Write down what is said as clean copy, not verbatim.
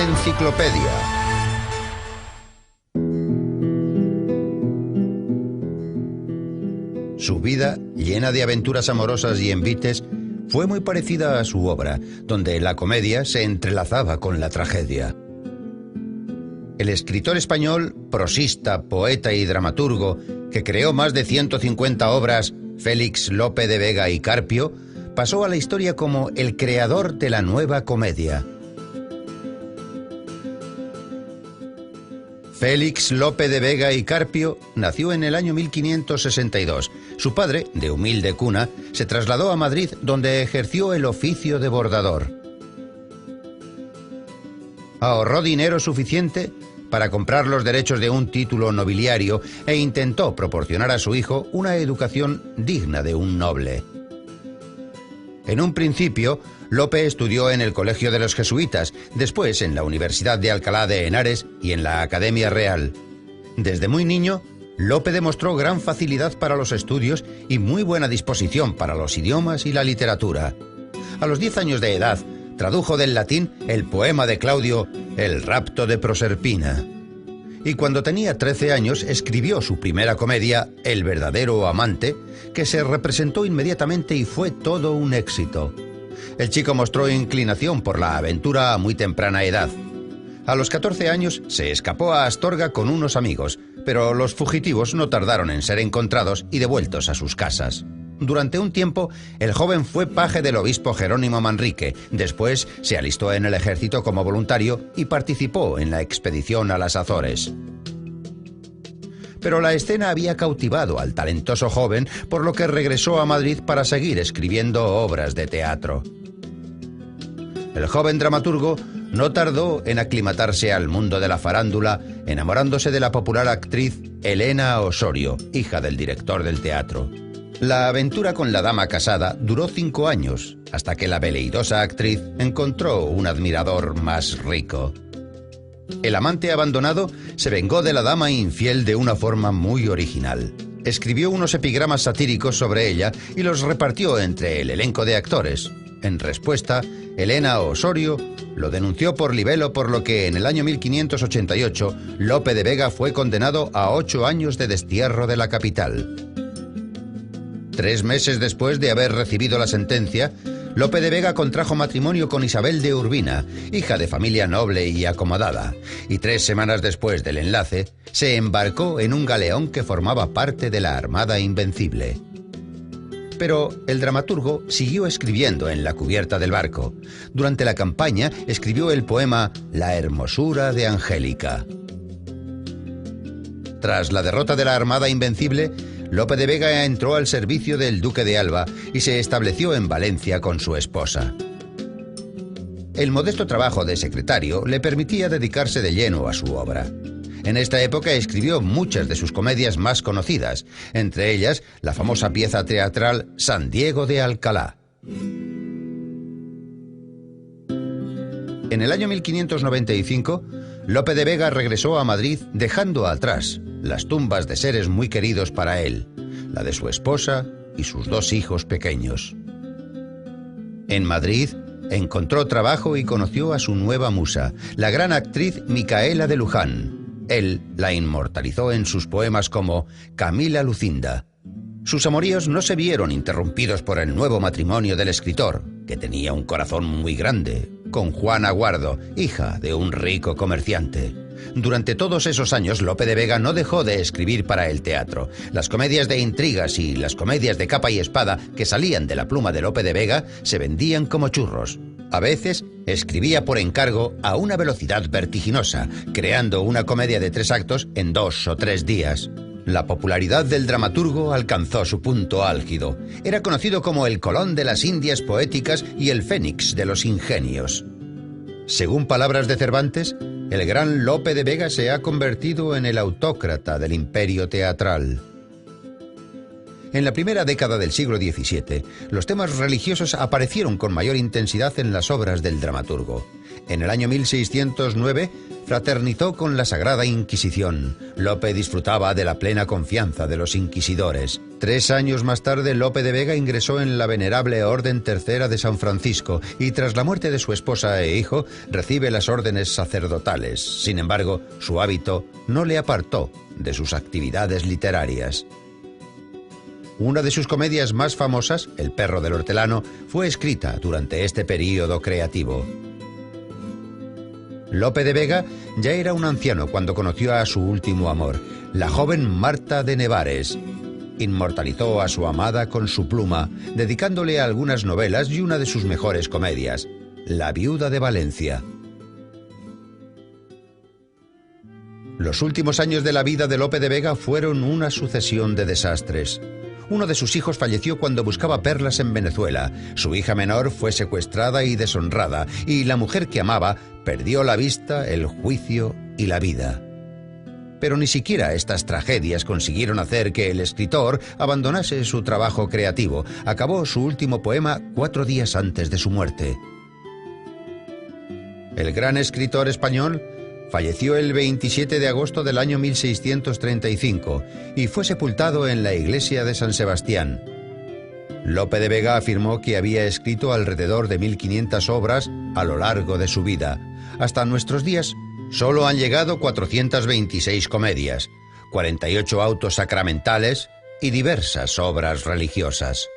Enciclopedia. Su vida, llena de aventuras amorosas y envites, fue muy parecida a su obra, donde la comedia se entrelazaba con la tragedia. El escritor español, prosista, poeta y dramaturgo, que creó más de 150 obras, Félix Lope de Vega y Carpio, pasó a la historia como el creador de la nueva comedia. Félix Lope de Vega y Carpio nació en el año 1562. Su padre, de humilde cuna, se trasladó a Madrid, donde ejerció el oficio de bordador. Ahorró dinero suficiente para comprar los derechos de un título nobiliario e intentó proporcionar a su hijo una educación digna de un noble. En un principio, Lope estudió en el Colegio de los Jesuitas, después en la Universidad de Alcalá de Henares y en la Academia Real. Desde muy niño, Lope demostró gran facilidad para los estudios y muy buena disposición para los idiomas y la literatura. A los 10 años de edad, tradujo del latín el poema de Claudio, El rapto de Proserpina. Y cuando tenía 13 años, escribió su primera comedia, El verdadero amante, que se representó inmediatamente y fue todo un éxito. El chico mostró inclinación por la aventura a muy temprana edad. A los 14 años se escapó a Astorga con unos amigos, pero los fugitivos no tardaron en ser encontrados y devueltos a sus casas. Durante un tiempo, el joven fue paje del obispo Jerónimo Manrique. Después se alistó en el ejército como voluntario y participó en la expedición a las Azores. Pero la escena había cautivado al talentoso joven, por lo que regresó a Madrid para seguir escribiendo obras de teatro. El joven dramaturgo no tardó en aclimatarse al mundo de la farándula, enamorándose de la popular actriz Elena Osorio, hija del director del teatro. La aventura con la dama casada duró 5 años, hasta que la veleidosa actriz encontró un admirador más rico. El amante abandonado se vengó de la dama infiel de una forma muy original. Escribió unos epigramas satíricos sobre ella y los repartió entre el elenco de actores. En respuesta, Elena Osorio lo denunció por libelo, por lo que en el año 1588 Lope de Vega fue condenado a 8 años de destierro de la capital. 3 meses después de haber recibido la sentencia, Lope de Vega contrajo matrimonio con Isabel de Urbina, hija de familia noble y acomodada, y 3 semanas después del enlace, se embarcó en un galeón que formaba parte de la Armada Invencible. Pero el dramaturgo siguió escribiendo en la cubierta del barco. Durante la campaña escribió el poema La hermosura de Angélica. Tras la derrota de la Armada Invencible, Lope de Vega entró al servicio del duque de Alba y se estableció en Valencia con su esposa. El modesto trabajo de secretario le permitía dedicarse de lleno a su obra. En esta época escribió muchas de sus comedias más conocidas, entre ellas la famosa pieza teatral San Diego de Alcalá. En el año 1595, Lope de Vega regresó a Madrid dejando atrás las tumbas de seres muy queridos para él, la de su esposa y sus 2 hijos pequeños. En Madrid encontró trabajo y conoció a su nueva musa, la gran actriz Micaela de Luján. Él la inmortalizó en sus poemas como Camila Lucinda. Sus amoríos no se vieron interrumpidos por el nuevo matrimonio del escritor, que tenía un corazón muy grande, con Juana Guardo, hija de un rico comerciante. Durante todos esos años, Lope de Vega no dejó de escribir para el teatro. Las comedias de intrigas y las comedias de capa y espada que salían de la pluma de Lope de Vega se vendían como churros. A veces escribía por encargo a una velocidad vertiginosa, creando una comedia de 3 actos en 2 o 3 días. La popularidad del dramaturgo alcanzó su punto álgido. Era conocido como el Colón de las Indias poéticas y el Fénix de los ingenios. Según palabras de Cervantes, el gran Lope de Vega se ha convertido en el autócrata del imperio teatral. En la primera década del siglo XVII, los temas religiosos aparecieron con mayor intensidad en las obras del dramaturgo. En el año 1609 fraternizó con la Sagrada Inquisición. Lope disfrutaba de la plena confianza de los inquisidores. 3 años más tarde, Lope de Vega ingresó en la venerable Orden Tercera de San Francisco y tras la muerte de su esposa e hijo, recibe las órdenes sacerdotales. Sin embargo, su hábito no le apartó de sus actividades literarias. Una de sus comedias más famosas, El perro del hortelano, fue escrita durante este período creativo. Lope de Vega ya era un anciano cuando conoció a su último amor, la joven Marta de Nevares. Inmortalizó a su amada con su pluma, dedicándole algunas novelas y una de sus mejores comedias, La viuda de Valencia. Los últimos años de la vida de Lope de Vega fueron una sucesión de desastres. Uno de sus hijos falleció cuando buscaba perlas en Venezuela. Su hija menor fue secuestrada y deshonrada, y la mujer que amaba perdió la vista, el juicio y la vida. Pero ni siquiera estas tragedias consiguieron hacer que el escritor abandonase su trabajo creativo. Acabó su último poema 4 días antes de su muerte. El gran escritor español falleció el 27 de agosto del año 1635 y fue sepultado en la iglesia de San Sebastián. Lope de Vega afirmó que había escrito alrededor de 1500 obras a lo largo de su vida. Hasta nuestros días solo han llegado 426 comedias, 48 autos sacramentales y diversas obras religiosas.